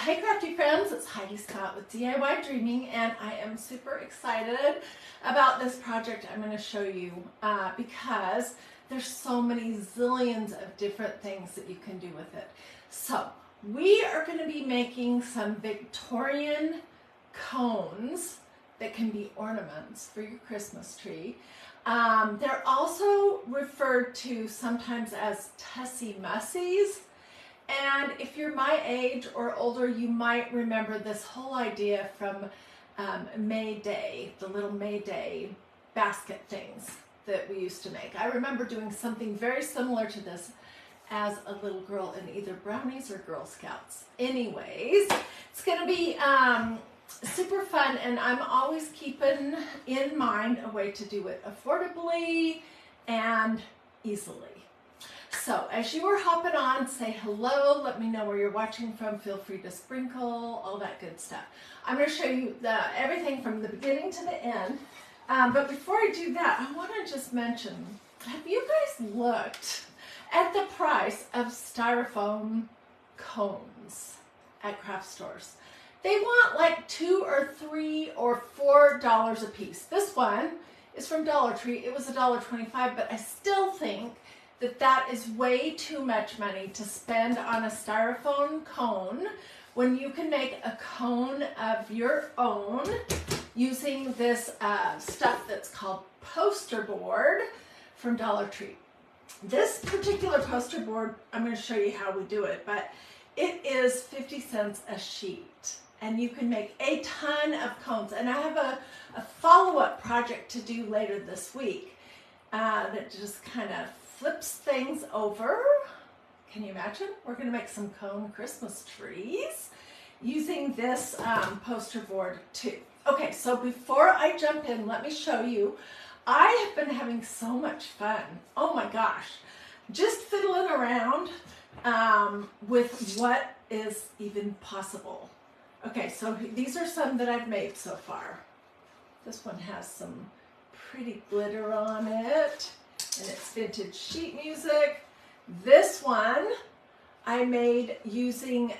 Hey crafty friends, it's Hiedi Scott with DiyDreaming, and I am super excited about this project I'm going to show you because there's so many zillions of different things that you can do with it. So we are going to be making some Victorian cones that can be ornaments for your Christmas tree. They're also referred to sometimes as tussie-mussies. And if you're my age or older, you might remember this whole idea from May Day, the little May Day basket things that we used to make. I remember doing something very similar to this as a little girl in either Brownies or Girl Scouts. Anyways, it's going to be super fun, and I'm always keeping in mind a way to do it affordably and easily. So as you are hopping on, say hello, let me know where you're watching from, feel free to sprinkle, all that good stuff. I'm going to show you everything from the beginning to the end, but before I do that, I want to just mention, have you guys looked at the price of styrofoam cones at craft stores? They want like $2 or $3 or $4 a piece. This one is from Dollar Tree. It was $1.25, but I still think that is way too much money to spend on a styrofoam cone when you can make a cone of your own using this stuff that's called poster board from Dollar Tree. This particular poster board, I'm going to show you how we do it, but it is 50 cents a sheet, and you can make a ton of cones. And I have a follow-up project to do later this week that just kind of flips things over. Can you imagine? We're going to make some cone Christmas trees using this poster board too. Okay, so before I jump in, let me show you. I have been having so much fun. Oh my gosh. Just fiddling around with what is even possible. Okay, so these are some that I've made so far. This one has some pretty glitter on it, and it's vintage sheet music. This one I made using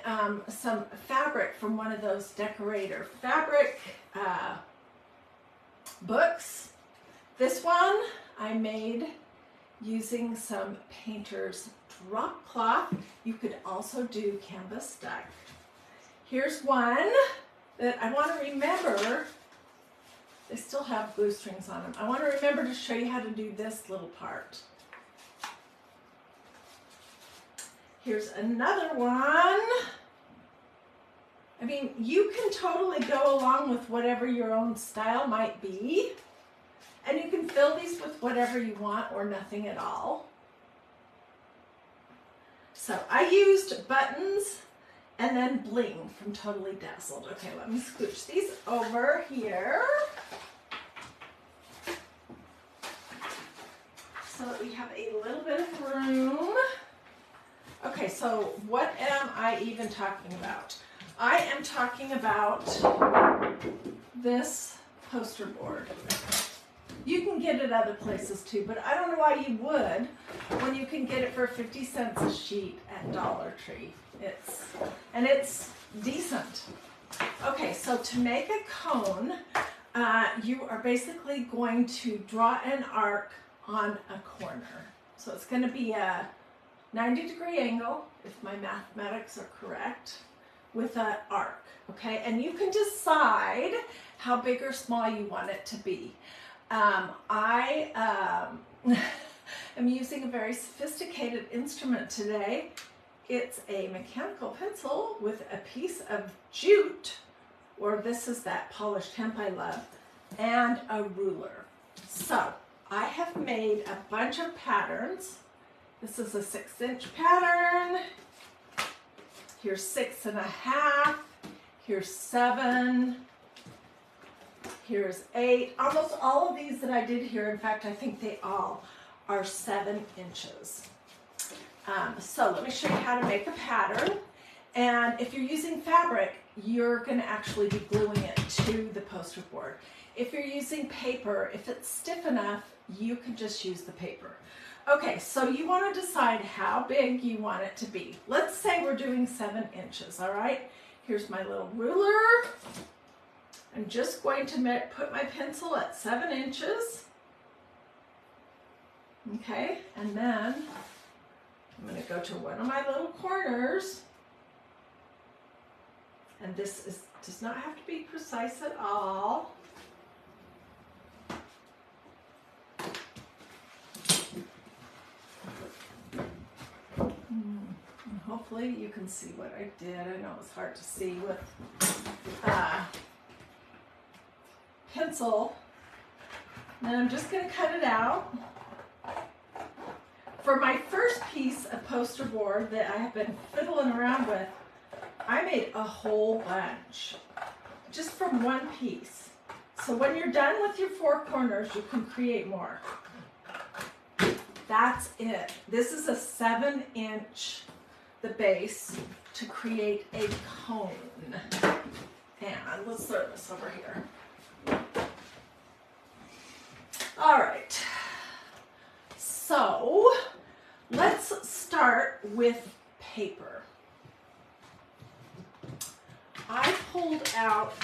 some fabric from one of those decorator fabric books. This one I made using some painter's drop cloth. You could also do canvas duck. Here's one that I want to remember. They still have glue strings on them. I want to remember to show you how to do this little part. Here's another one. I mean, you can totally go along with whatever your own style might be. And you can fill these with whatever you want or nothing at all. So I used buttons and then bling from Totally Dazzled. Okay, let me scooch these over here so that we have a little bit of room. Okay, so what am I even talking about? I am talking about this poster board. You can get it other places too, but I don't know why you would when you can get it for 50 cents a sheet at Dollar Tree. It's decent. Okay, so to make a cone, you are basically going to draw an arc on a corner. So it's going to be a 90-degree angle, if my mathematics are correct, with an arc, okay? And you can decide how big or small you want it to be. I am using a very sophisticated instrument today. It's a mechanical pencil with a piece of jute, or this is that polished hemp I love, and a ruler. So I have made a bunch of patterns. This is a 6-inch pattern. Here's 6.5. Here's 7. Here's 8. Almost all of these that I did here, in fact, I think they all are 7 inches. So let me show you how to make a pattern. And if you're using fabric, you're going to actually be gluing it to the poster board. If you're using paper, if it's stiff enough, you can just use the paper. Okay, so you want to decide how big you want it to be. Let's say we're doing 7 inches, all right? Here's my little ruler. I'm just going to put my pencil at 7 inches. Okay, and then I'm going to go to one of my little corners. And this does not have to be precise at all. And hopefully you can see what I did. I know it's hard to see with pencil. And then I'm just going to cut it out. For my first piece of poster board that I have been fiddling around with, I made a whole bunch just from one piece. So when you're done with your 4 corners, you can create more. That's it. This is a 7-inch, the base, to create a cone. And let's throw this over here. All right. So let's start with paper. I pulled out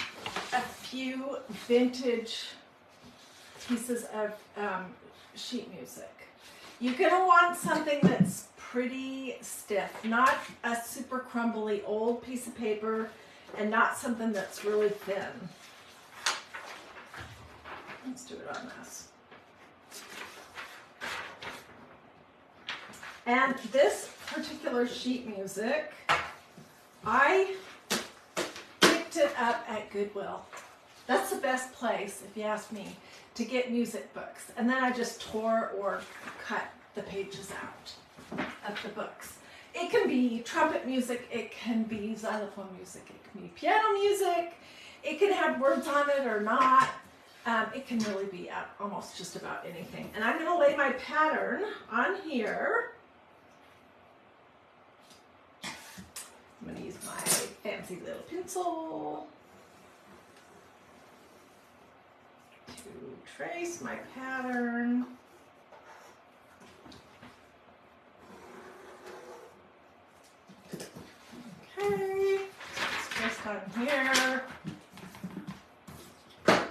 a few vintage pieces of sheet music. You're going to want something that's pretty stiff, not a super crumbly old piece of paper, and not something that's really thin. Let's do it on this. And this particular sheet music, I picked it up at Goodwill. That's the best place, if you ask me, to get music books. And then I just tore or cut the pages out of the books. It can be trumpet music, it can be xylophone music, it can be piano music, it can have words on it or not. It can really be almost just about anything. And I'm going to lay my pattern on here. I'm going to use my fancy little pencil to trace my pattern. Okay, it's just on here. Put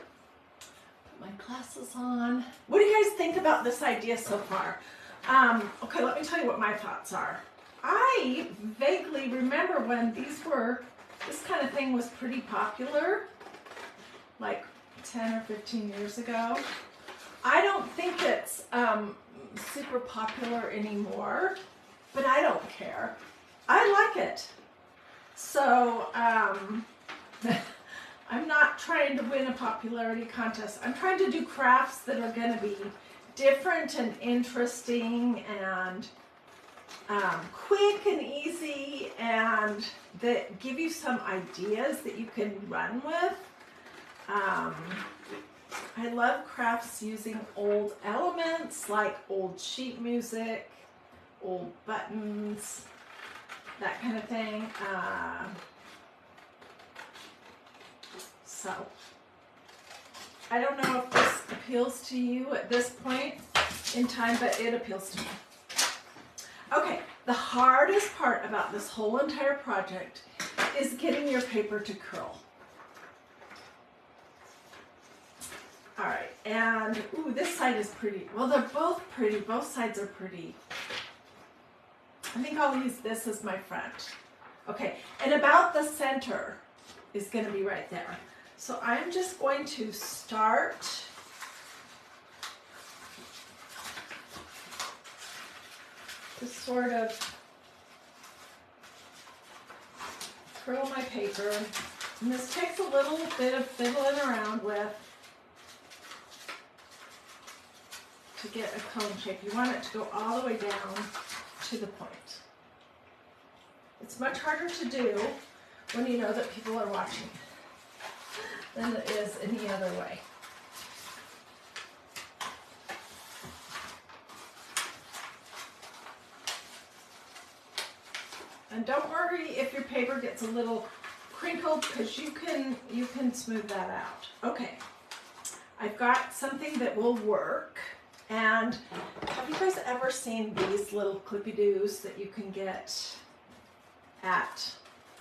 my glasses on. What do you guys think about this idea so far? Okay, let me tell you what my thoughts are. I vaguely remember when this kind of thing was pretty popular, like 10 or 15 years ago. I don't think it's super popular anymore, but I don't care. I like it. So I'm not trying to win a popularity contest. I'm trying to do crafts that are going to be different and interesting and quick and easy, and that give you some ideas that you can run with. I love crafts using old elements like old sheet music, old buttons, that kind of thing. So I don't know if this appeals to you at this point in time, but it appeals to me. Okay, the hardest part about this whole entire project is getting your paper to curl. All right, and ooh, this side is pretty. Well, they're both pretty. Both sides are pretty. I think I'll use this as my front. Okay, and about the center is going to be right there. So I'm just going to start to sort of curl my paper. And this takes a little bit of fiddling around with to get a cone shape. You want it to go all the way down to the point. It's much harder to do when you know that people are watching than it is any other way. And don't worry if your paper gets a little crinkled, because you can smooth that out. Okay, I've got something that will work. And have you guys ever seen these little clippy-doos that you can get at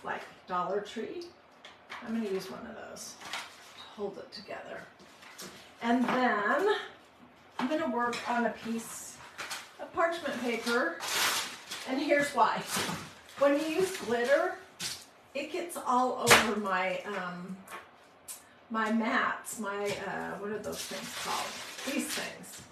like Dollar Tree. I'm going to use one of those to hold it together. And then I'm going to work on a piece of parchment paper. And here's why. When you use glitter, it gets all over my my mats, my, what are those things called? These things.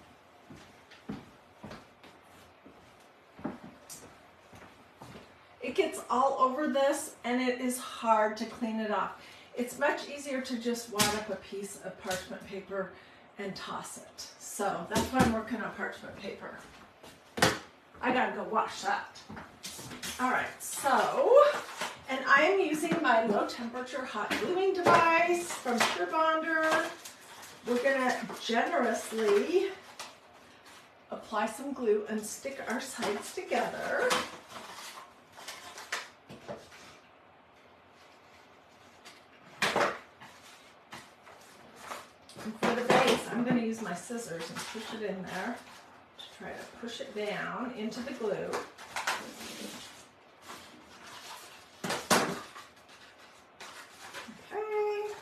It gets all over this, and it is hard to clean it off. It's much easier to just wad up a piece of parchment paper and toss it. So that's why I'm working on parchment paper. I gotta go wash that. All right, so, and I am using my low temperature hot gluing device from Pure Bonder. We're gonna generously apply some glue and stick our sides together. And for the base, I'm going to use my scissors and push it in there to try to push it down into the glue. Okay.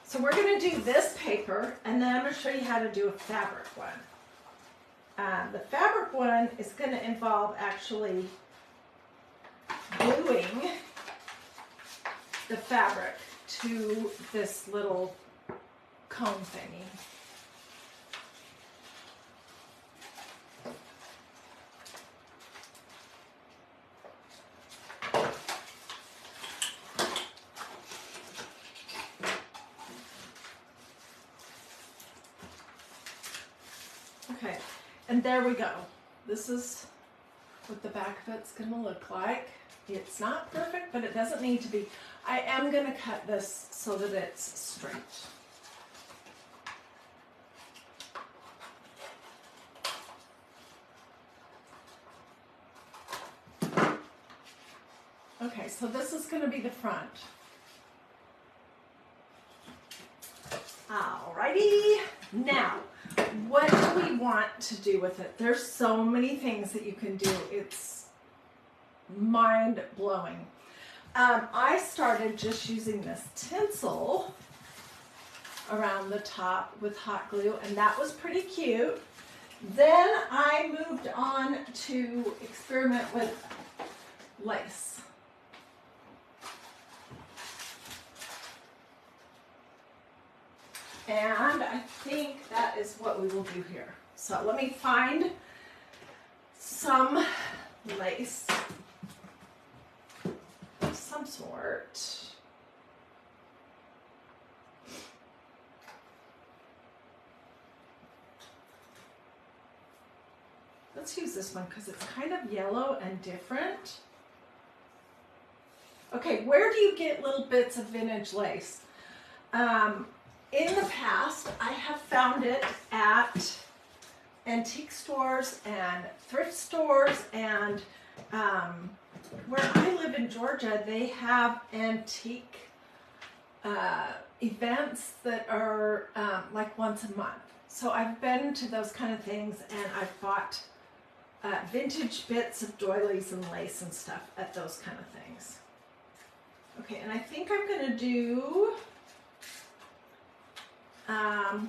So we're going to do this paper, and then I'm going to show you how to do a fabric one. The fabric one is going to involve actually gluing the fabric to this little cone thingy. Okay, and there we go. This is what the back of it's going to look like. It's not perfect, but it doesn't need to be. I am going to cut this so that it's straight. Okay, so this is going to be the front. Alrighty, now, what do we want to do with it? There's so many things that you can do. It's mind-blowing. I started just using this tinsel around the top with hot glue, and that was pretty cute. Then I moved on to experiment with lace. And I think that is what we will do here. So let me find some lace of some sort. Let's use this one because it's kind of yellow and different. Okay, where do you get little bits of vintage lace? In the past, I have found it at antique stores and thrift stores, and where I live in Georgia, they have antique events that are like once a month. So I've been to those kind of things, and I've bought vintage bits of doilies and lace and stuff at those kind of things. Okay, and I think I'm going to do...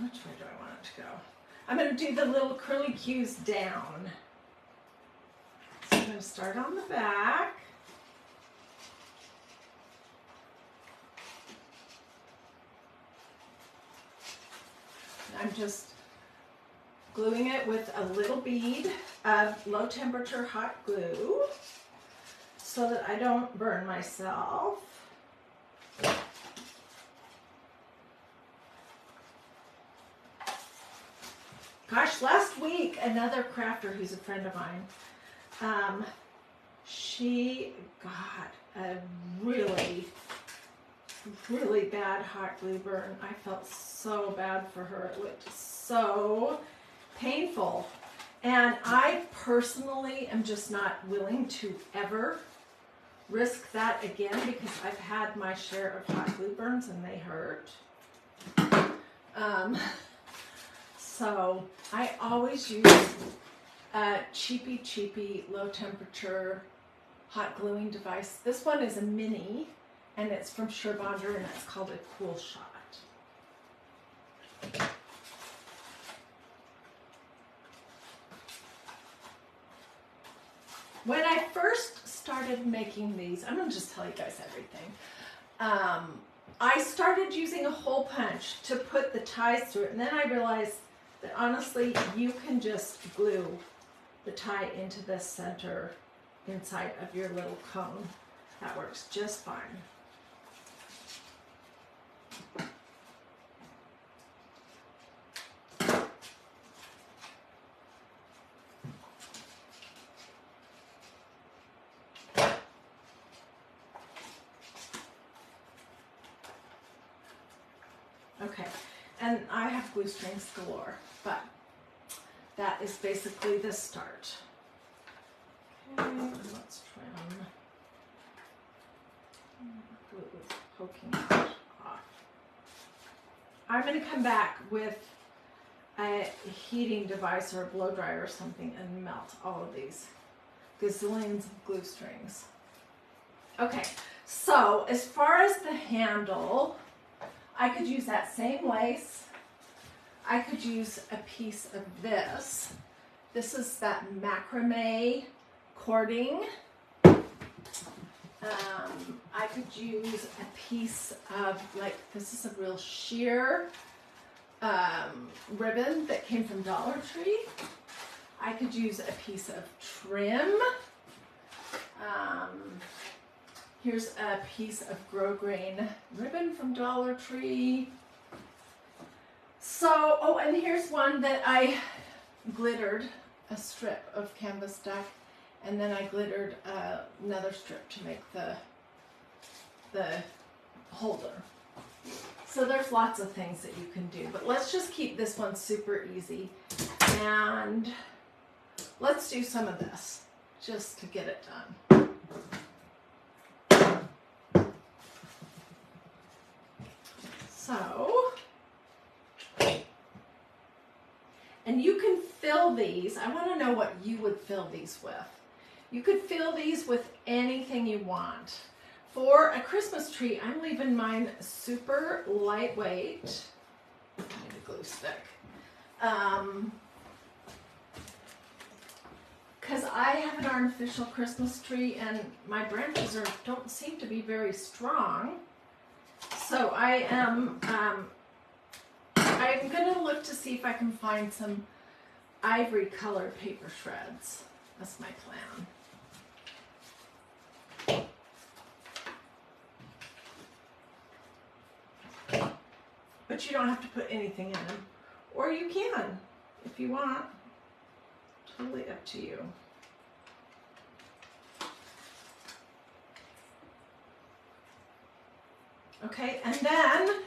which way do I want it to go? I'm going to do the little curly cues down. So I'm going to start on the back. I'm just gluing it with a little bead of low temperature hot glue so that I don't burn myself. Gosh, last week, another crafter who's a friend of mine, she got a really, really bad hot glue burn. I felt so bad for her. It looked so painful. And I personally am just not willing to ever risk that again because I've had my share of hot glue burns and they hurt. So I always use cheapy, low temperature hot gluing device. This one is a mini, and it's from Surebonder, and it's called a Cool Shot. When I first started making these, I'm going to just tell you guys everything. I started using a hole punch to put the ties through it, and then I realized that honestly, you can just glue the tie into the center inside of your little cone. That works just fine. Okay, and I have glue strings galore, but that is basically the start. Okay, let's trim. Glue is poking off. I'm going to come back with a heating device or a blow dryer or something and melt all of these gazillions of glue strings. Okay, so as far as the handle, I could use that same lace. I could use a piece of this. This is that macrame cording. I could use a piece of, like, this is a real sheer ribbon that came from Dollar Tree. I could use a piece of trim. Here's a piece of grosgrain ribbon from Dollar Tree. So, oh, and here's one that I glittered a strip of canvas duck, and then I glittered another strip to make the holder. So there's lots of things that you can do, but let's just keep this one super easy, and let's do some of this just to get it done. So, and you can fill these. I want to know what you would fill these with. You could fill these with anything you want. For a Christmas tree, I'm leaving mine super lightweight. I need a glue stick. Because I have an artificial Christmas tree and my branches don't seem to be very strong. So I'm going to look to see if I can find some ivory colored paper shreds. That's my plan. But you don't have to put anything in them. Or you can, if you want. Totally up to you. Okay, and then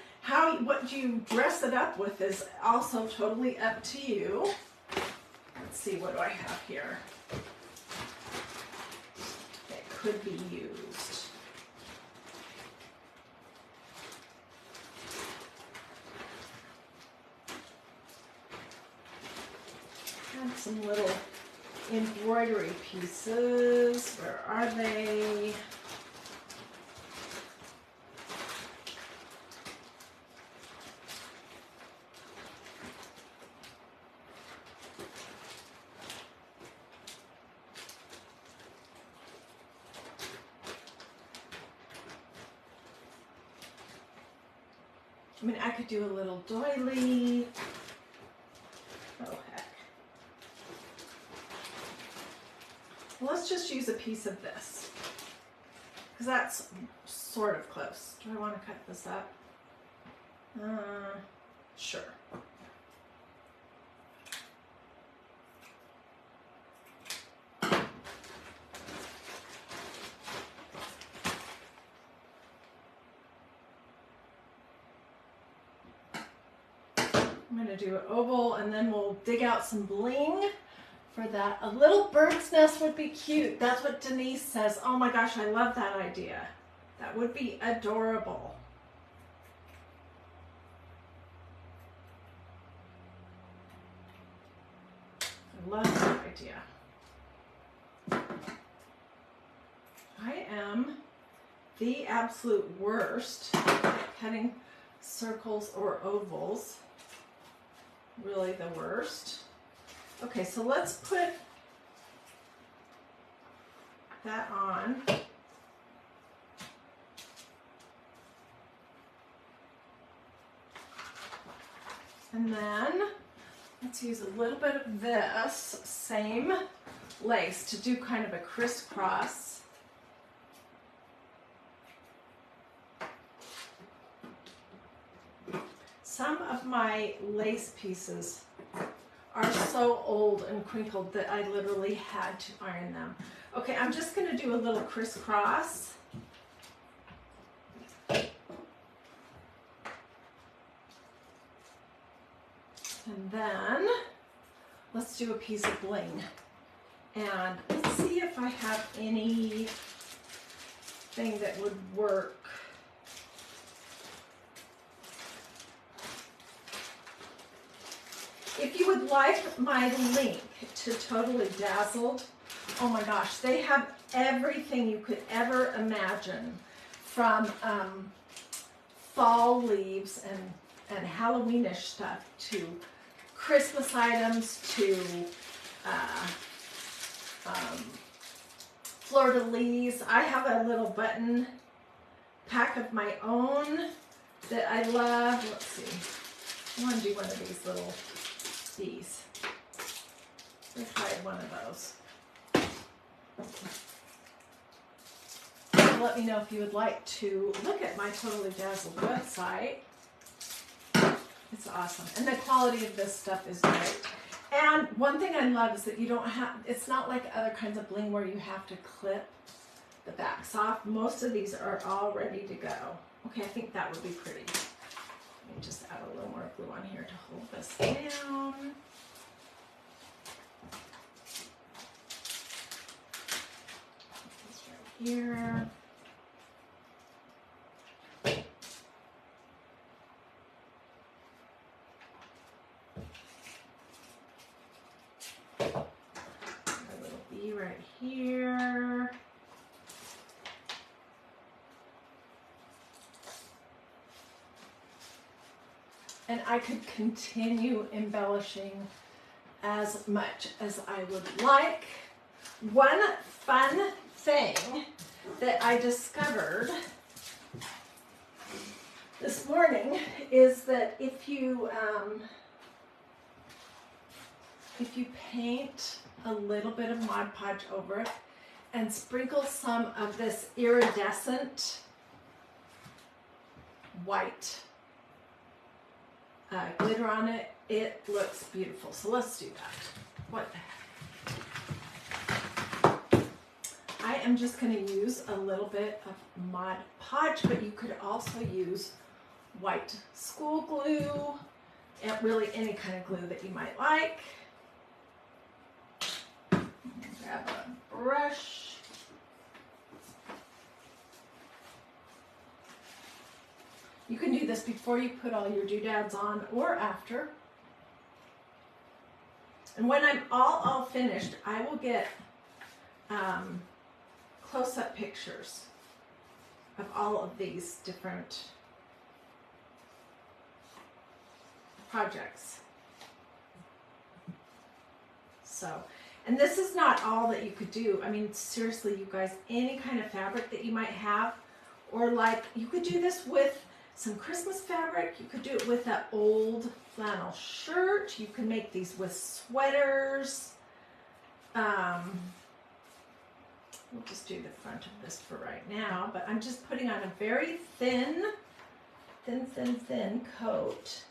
what you dress it up with is also totally up to you. Let's see, what do I have here? That could be used. And some little embroidery pieces. Where are they? I mean, I could do a little doily. Oh, heck. Well, let's just use a piece of this, because that's sort of close. Do I want to cut this up? Sure. I'm going to do an oval, and then we'll dig out some bling for that. A little bird's nest would be cute. That's what Denise says. Oh my gosh, I love that idea. That would be adorable. I love that idea. the absolute worst at cutting circles or ovals. Really the worst. Okay, so let's put that on. And then let's use a little bit of this same lace to do kind of a crisscross. Some of my lace pieces are so old and crinkled that I literally had to iron them. Okay, I'm just going to do a little crisscross. And then let's do a piece of bling. And let's see if I have anything that would work. If you would like my link to Totally Dazzled, oh my gosh, they have everything you could ever imagine, from fall leaves and Halloweenish stuff to Christmas items to fleur-de-lis. I have a little button pack of my own that I love. Let's see. I want to do one of these little bees. Let's try one of those. So let me know if you would like to look at my Totally Dazzled website. It's awesome. And the quality of this stuff is great. And one thing I love is that you don't have, it's not like other kinds of bling where you have to clip the backs off. Most of these are all ready to go. Okay, I think that would be pretty. Let me just add a little more glue on here to hold this down. Put this right here. A little bee right here. And I could continue embellishing as much as I would like. One fun thing that I discovered this morning is that if you paint a little bit of Mod Podge over it and sprinkle some of this iridescent white glitter on it, it looks beautiful. So let's do that. What the heck? I am just going to use a little bit of Mod Podge, but you could also use white school glue and really any kind of glue that you might like. Grab a brush. You can do this before you put all your doodads on or after. And when I'm all finished, I will get close-up pictures of all of these different projects. So, and this is not all that you could do. I mean, seriously, you guys, any kind of fabric that you might have, or like, you could do this with some Christmas fabric. You could do it with that old flannel shirt. You can make these with sweaters. We'll just do the front of this for right now, but I'm just putting on a very thin coat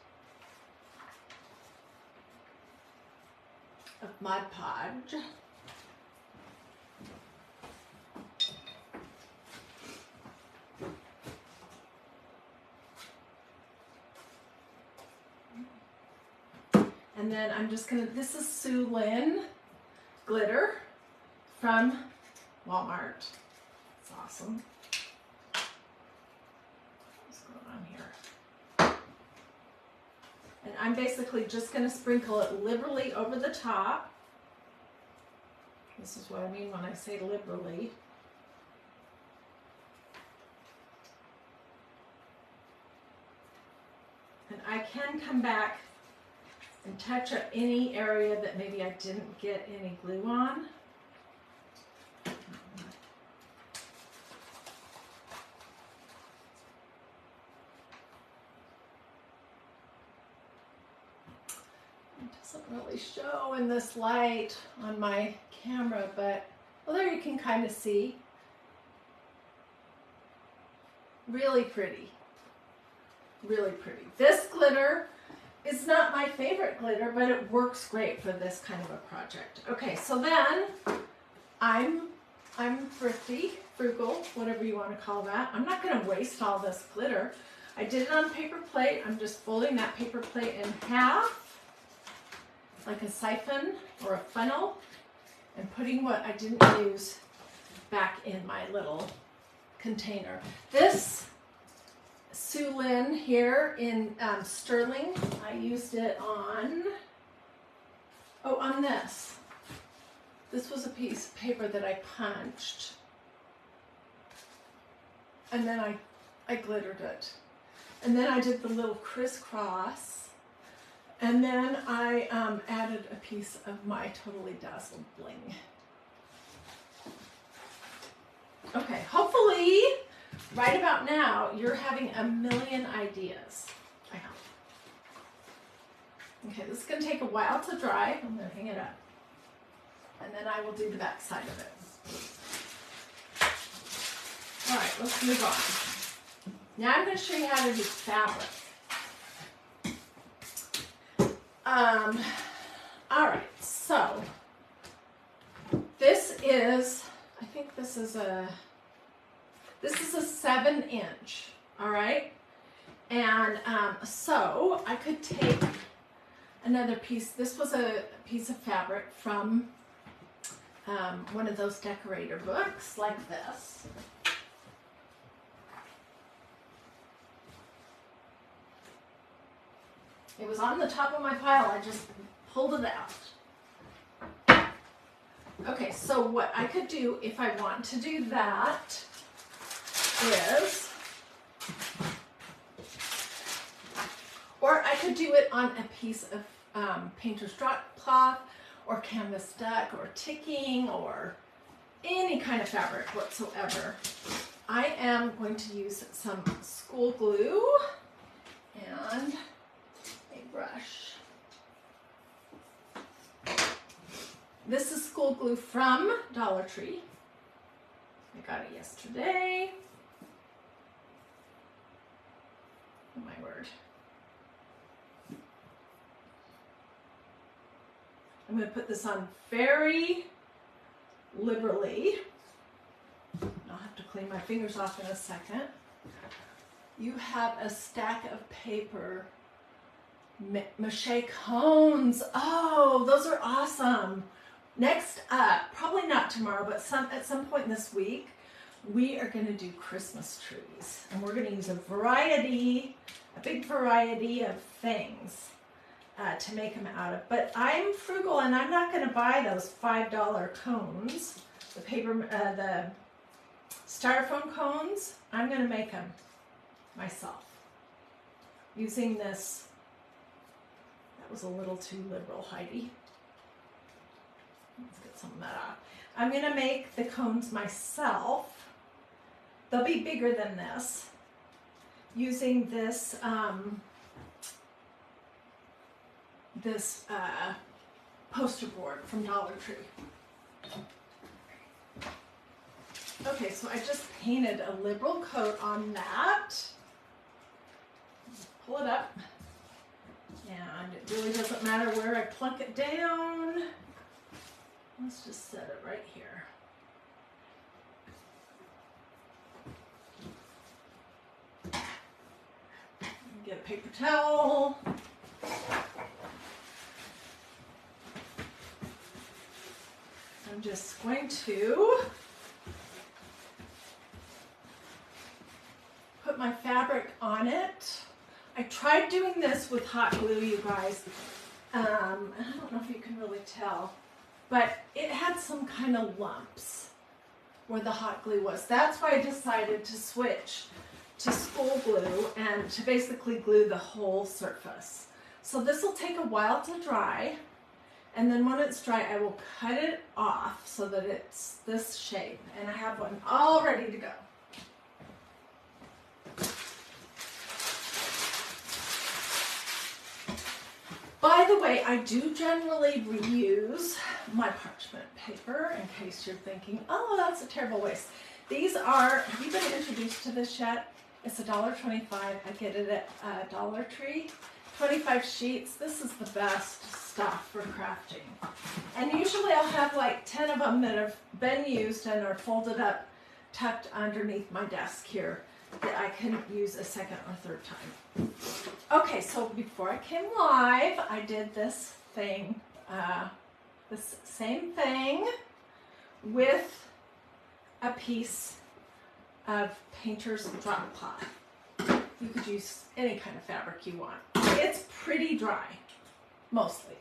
of Mod Podge. And then I'm just gonna, this is Sue Lynn glitter from Walmart. It's awesome. What's going on here? And I'm basically just gonna sprinkle it liberally over the top. This is what I mean when I say liberally. And I can come back and touch up any area that maybe I didn't get any glue on. It doesn't really show in this light on my camera, but well, there you can kind of see. Really pretty. Really pretty. This glitter is not my favorite glitter, but it works great for this kind of a project. Okay, so then I'm thrifty, frugal, whatever you want to call that. I'm not going to waste all this glitter. I did it on paper plate. I'm just folding that paper plate in half, like a siphon or a funnel, and putting what I didn't use back in my little container. This Sue Lynn here in sterling, I used it on, on this. This was a piece of paper that I punched, and then I glittered it. And then I did the little crisscross, and then I added a piece of my Totally Dazzled bling. Okay, hopefully right about now you're having a million ideas. I hope. Okay, this is going to take a while to dry. I'm going to hang it up, and then I will do the back side of it. All right, let's move on. Now I'm going to show you how to do fabric. All right, so this is, I think this is a 7-inch, all right? And so I could take another piece. This was a piece of fabric from one of those decorator books like this. It was on the top of my pile. I just pulled it out. Okay, so what I could do if I want to do that is, or I could do it on a piece of painter's drop cloth or canvas duck or ticking or any kind of fabric whatsoever. I am going to use some school glue and a brush. This is school glue from Dollar Tree. I got it yesterday. Oh my word. I'm going to put this on very liberally. I'll have to clean my fingers off in a second. You have a stack of paper mache cones. Oh, those are awesome. Next up, probably not tomorrow, but at some point this week, we are going to do Christmas trees. And we're going to use a big variety of things to make them out of. But I'm frugal and I'm not going to buy those $5 cones, the styrofoam cones. I'm going to make them myself using this. That was a little too liberal, Heidi. Let's get some of that off. I'm going to make the cones myself. They'll be bigger than this, using this poster board from Dollar Tree. Okay, so I just painted a liberal coat on that. Pull it up, and it really doesn't matter where I plunk it down. Let's just set it right here. Get a paper towel. I'm just going to put my fabric on it. I tried doing this with hot glue, you guys. I don't know if you can really tell, but it had some kind of lumps where the hot glue was. That's why I decided to switch to school glue and to basically glue the whole surface. So this will take a while to dry, and then when it's dry I will cut it off so that it's this shape, and I have one all ready to go. By the way, I do generally reuse my parchment paper, in case you're thinking, oh, that's a terrible waste. These are, have you been introduced to this yet? It's $1.25. I get it at Dollar Tree. 25 sheets. This is the best stuff for crafting. And usually I'll have like 10 of them that have been used and are folded up, tucked underneath my desk here, that I can use a second or third time. Okay, so before I came live, I did this thing, this same thing with a piece of painter's drop cloth. You could use any kind of fabric you want. It's pretty dry, mostly.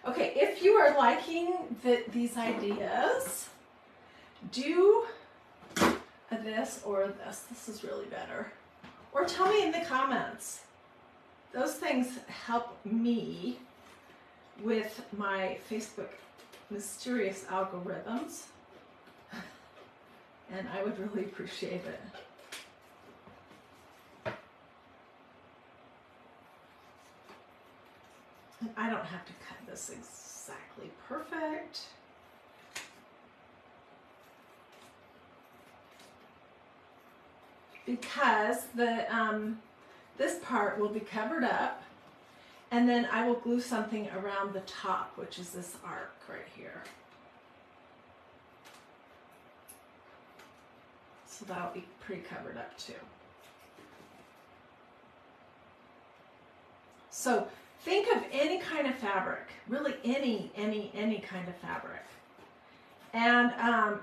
Okay, if you are liking these ideas, do this or this. This is really better. Or tell me in the comments. Those things help me with my Facebook mysterious algorithms, and I would really appreciate it. And I don't have to cut this exactly perfect. Because this part will be covered up, and then I will glue something around the top, which is this arc right here. So that'll be pretty covered up too. So think of any kind of fabric, really any kind of fabric. And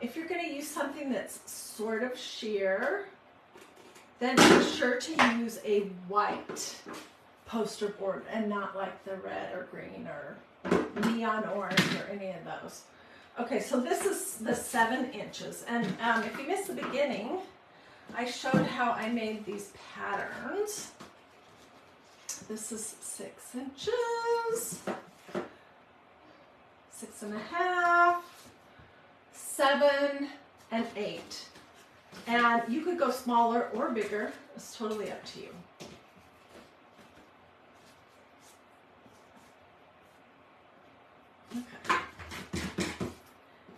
if you're going to use something that's sort of sheer, then be sure to use a white poster board and not like the red or green or neon orange or any of those. Okay, so this is the 7 inches. And if you missed the beginning, I showed how I made these patterns. This is 6 inches, 6.5, 7, and 8. And you could go smaller or bigger. It's totally up to you. Okay.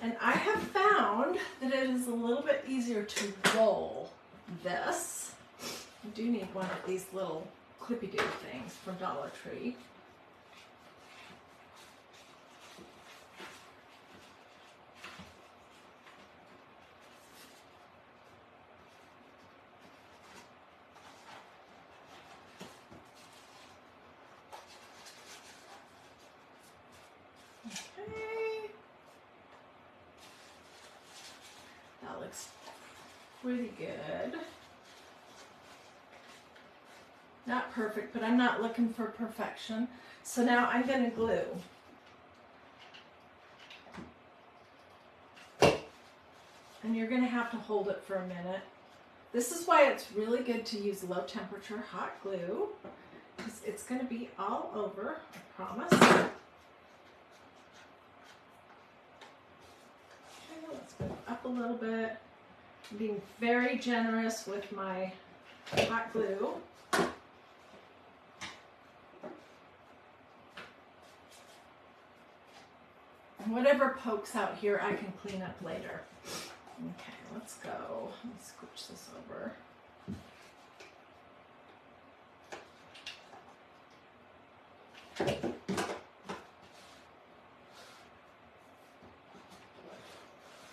And I have found that it is a little bit easier to roll this. I do need one of these little clippy-doo things from Dollar Tree. That looks pretty good. Not perfect, but I'm not looking for perfection. So now I'm going to glue. And you're going to have to hold it for a minute. This is why it's really good to use low temperature hot glue, because it's going to be all over, I promise. Okay, let's go up a little bit. I'm being very generous with my hot glue. And whatever pokes out here, I can clean up later. Okay, let's go. Let's scooch this over.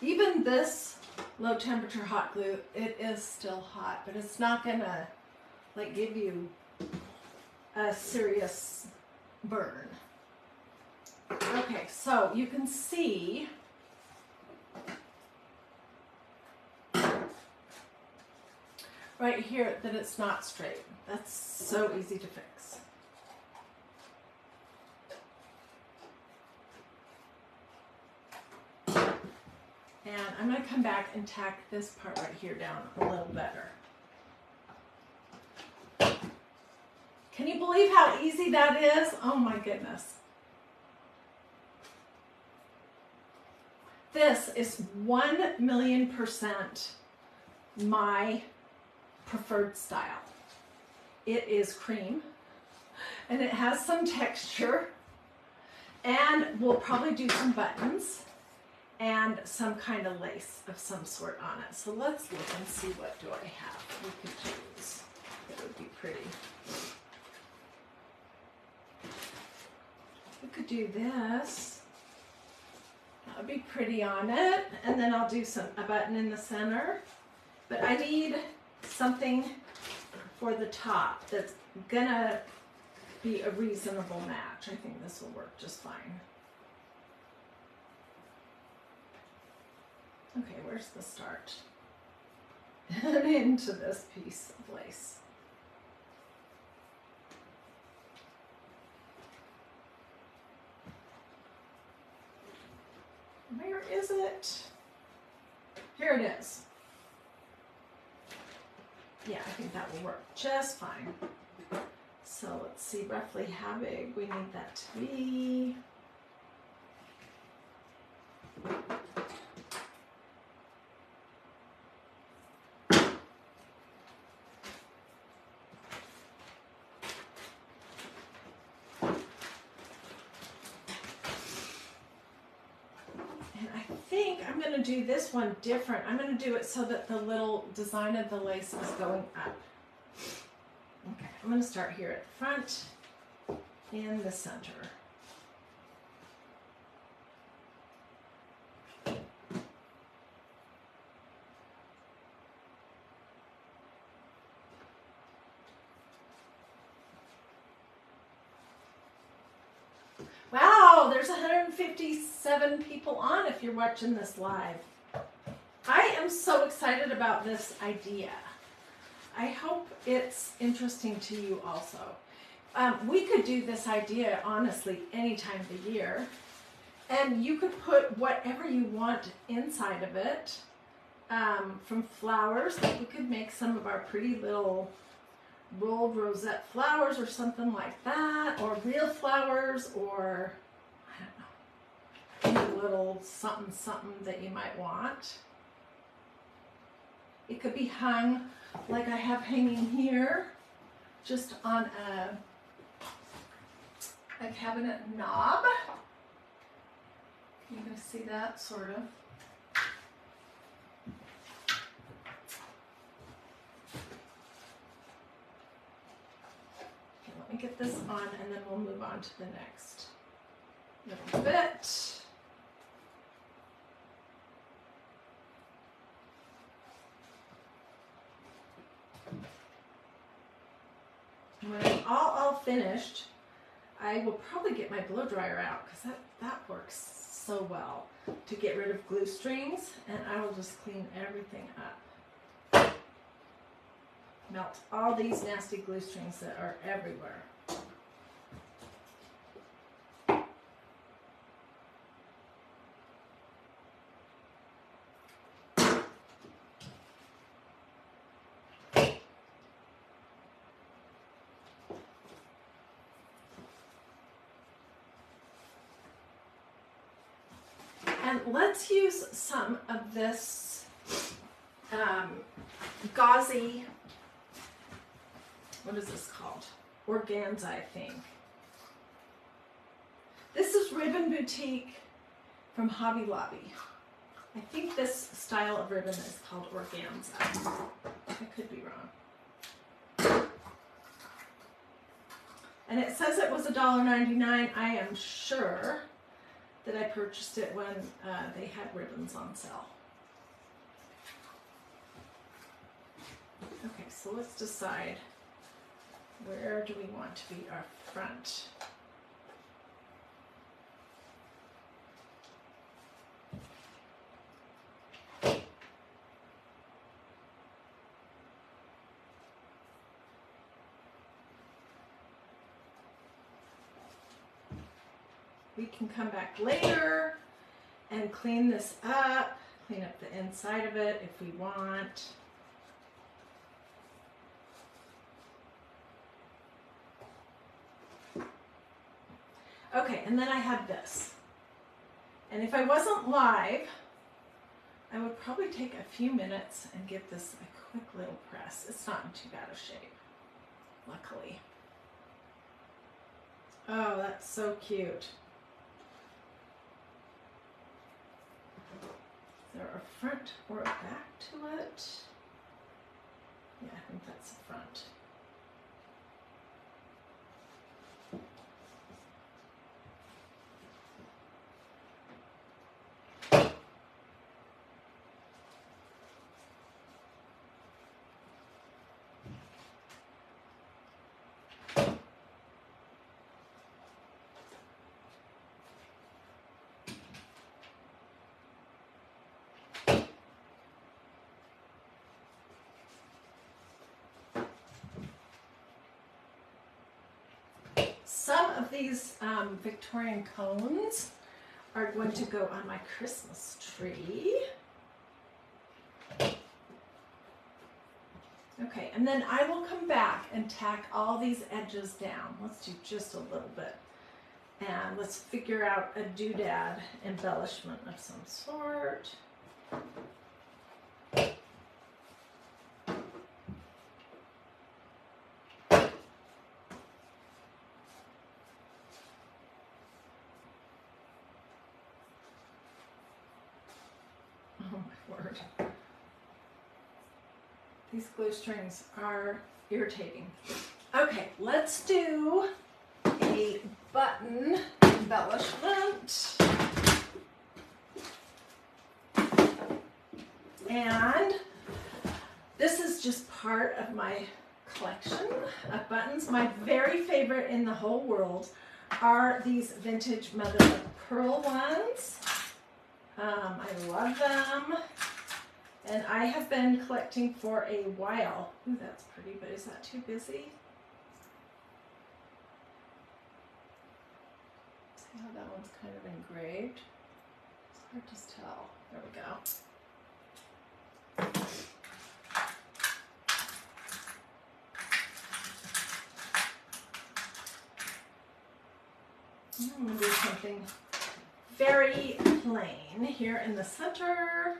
Even this low temperature hot glue, it is still hot, but it's not gonna like give you a serious burn. Okay, so you can see right here that it's not straight. That's so easy to fix. And I'm going to come back and tack this part right here down a little better. Can you believe how easy that is? Oh my goodness. This is 1,000,000% my preferred style. It is cream and it has some texture, and we'll probably do some buttons and some kind of lace of some sort on it. So let's look and see what do I have we could choose. It would be pretty. We could do this. That would be pretty on it. And then I'll do a button in the center. But I need something for the top that's gonna be a reasonable match. I think this will work just fine. Okay, where's the start? And into this piece of lace. Where is it? Here it is. Yeah, I think that will work just fine. So let's see roughly how big we need that to be. I'm going to do this one different. I'm going to do it so that the little design of the lace is going up. Okay, I'm going to start here at the front in the center. Wow, there's 157 people on if you're watching this live. I am so excited about this idea. I hope it's interesting to you also. We could do this idea, honestly, any time of the year. And you could put whatever you want inside of it. From flowers, like we could make some of our pretty little rolled rosette flowers or something like that, or real flowers, or I don't know, any little something that you might want. It could be hung like I have hanging here, just on a cabinet knob. You can see that sort of. Get this on, and then we'll move on to the next little bit. When it's all finished, I will probably get my blow dryer out, because that works so well to get rid of glue strings, and I will just clean everything up. Melt all these nasty glue strings that are everywhere. And let's use some of this gauzy, what is this called? Organza, I think. This is Ribbon Boutique from Hobby Lobby. I think this style of ribbon is called organza. I could be wrong. And it says it was $1.99. I am sure that I purchased it when they had ribbons on sale. Okay, so let's decide, where do we want to be our front? We can come back later and clean this up Clean up the inside of it if we want. Okay, and then I have this. And if I wasn't live, I would probably take a few minutes and give this a quick little press. It's not in too bad a shape, luckily. Oh, that's so cute. Is there a front or a back to it? Yeah, I think that's the front. Some of these Victorian cones are going to go on my Christmas tree. Okay, and then I will come back and tack all these edges down. Let's do just a little bit. And let's figure out a doodad embellishment of some sort. Oh my word. These glue strings are irritating. Okay, let's do a button embellishment. And this is just part of my collection of buttons. My very favorite in the whole world are these vintage mother of pearl ones. I love them. And I have been collecting for a while. Ooh, that's pretty, but is that too busy? See how that one's kind of engraved? It's hard to tell. There we go. I'm going to do something very plain here in the center.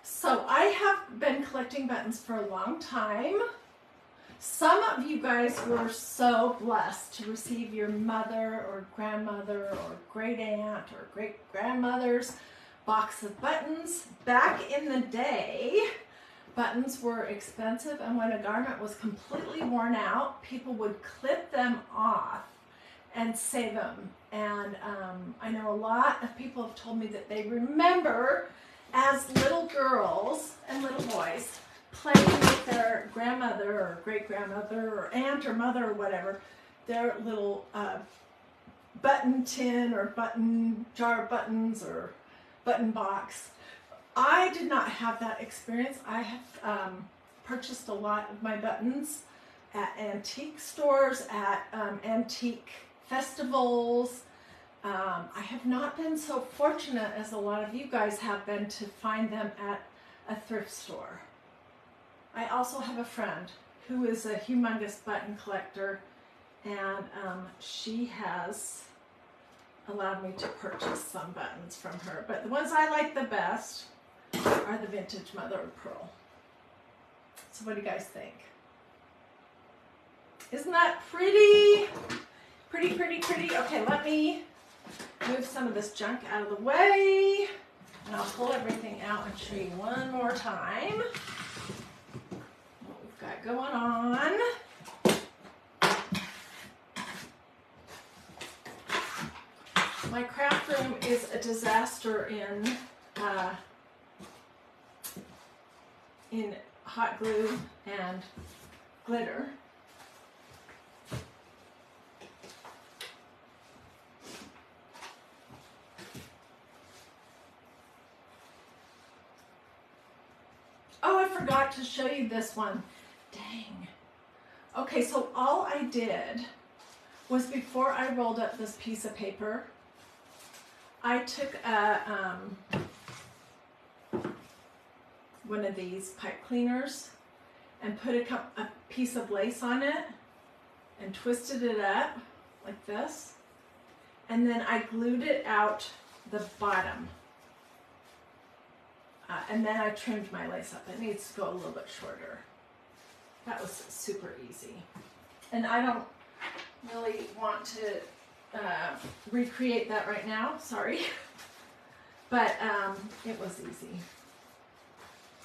So I have been collecting buttons for a long time. Some of you guys were so blessed to receive your mother or grandmother or great aunt or great grandmother's box of buttons. Back in the day, buttons were expensive, and when a garment was completely worn out, people would clip them off and save them. And I know a lot of people have told me that they remember as little girls and little boys playing with their grandmother or great-grandmother or aunt or mother or whatever, their little button tin or button jar of buttons or button box. I did not have that experience. I have purchased a lot of my buttons at antique stores, at antique festivals. I have not been so fortunate as a lot of you guys have been to find them at a thrift store. I also have a friend who is a humongous button collector, and she has allowed me to purchase some buttons from her. But the ones I like the best are the vintage mother of pearl. So what do you guys think? Isn't that pretty? Pretty, pretty, pretty. Okay, let me move some of this junk out of the way, and I'll pull everything out and show you one more time what we've got going on. My craft room is a disaster in hot glue and glitter. Oh, I forgot to show you this one. Dang. Okay, so all I did was before I rolled up this piece of paper, I took one of these pipe cleaners and put a piece of lace on it and twisted it up like this. And then I glued it out the bottom. And then I trimmed my lace up. It needs to go a little bit shorter. That was super easy. And I don't really want to recreate that right now, sorry. But it was easy.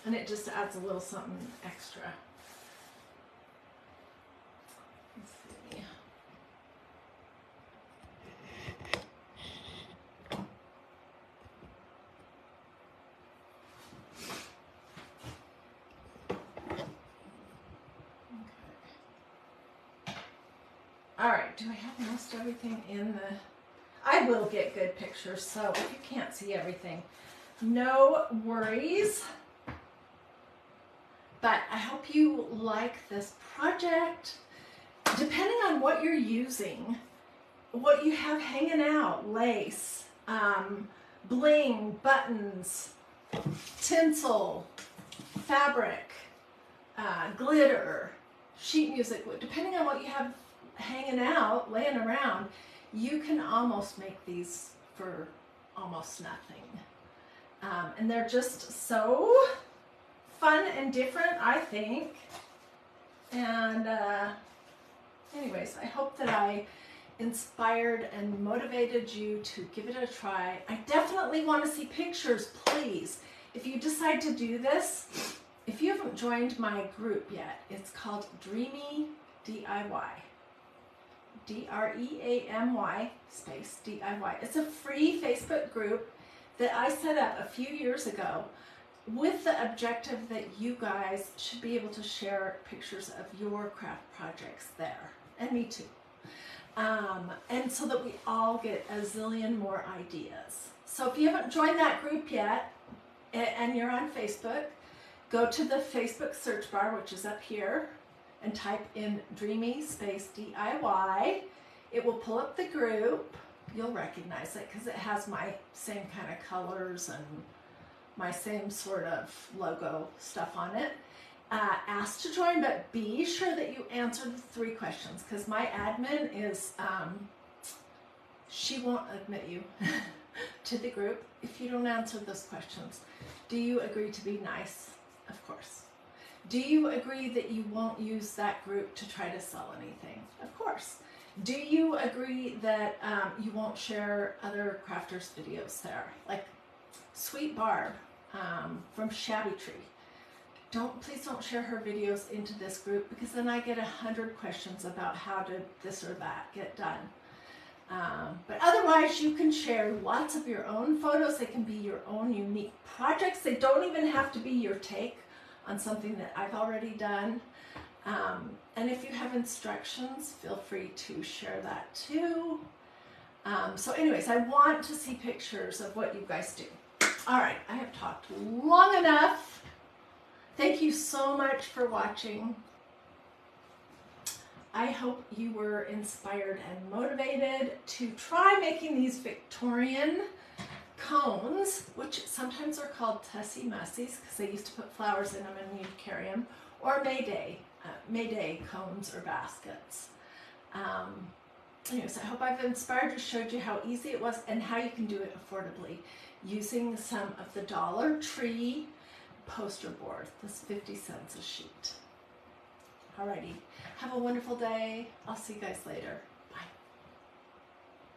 And it just adds a little something extra. Let's see. All right, do I have most everything in the... I will get good pictures, so if you can't see everything, no worries. But I hope you like this project. Depending on what you're using, what you have hanging out, lace, bling, buttons, tinsel, fabric, glitter, sheet music, depending on what you have hanging out, laying around, you can almost make these for almost nothing. And they're just so fun and different, I think. And anyways, I hope that I inspired and motivated you to give it a try. I definitely want to see pictures, please. If you decide to do this, if you haven't joined my group yet, it's called Dreamy DIY. DREAMY space DIY. It's a free Facebook group that I set up a few years ago with the objective that you guys should be able to share pictures of your craft projects there, and me too. And so that we all get a zillion more ideas. So if you haven't joined that group yet, and you're on Facebook, go to the Facebook search bar, which is up here, and type in Dreamy space DIY. It will pull up the group. You'll recognize it because it has my same kind of colors and my same sort of logo stuff on it. Ask to join, but be sure that you answer the 3 questions because my admin is, she won't admit you to the group if you don't answer those questions. Do you agree to be nice? Of course. Do you agree that you won't use that group to try to sell anything? Of course. Do you agree that you won't share other crafters' videos there? Like Sweet Barb from Shabby Tree. Please don't share her videos into this group because then I get 100 questions about how did this or that get done. But otherwise, you can share lots of your own photos. They can be your own unique projects. They don't even have to be your take on something that I've already done. And if you have instructions, feel free to share that too. So anyways, I want to see pictures of what you guys do. All right, I have talked long enough. Thank you so much for watching. I hope you were inspired and motivated to try making these Victorian cones, which sometimes are called Tussie Mussies because they used to put flowers in them and you'd carry them, or Mayday cones or baskets. Anyways, I hope I've inspired you, showed you how easy it was and how you can do it affordably using some of the Dollar Tree poster board. That's 50 cents a sheet. Alrighty, have a wonderful day. I'll see you guys later.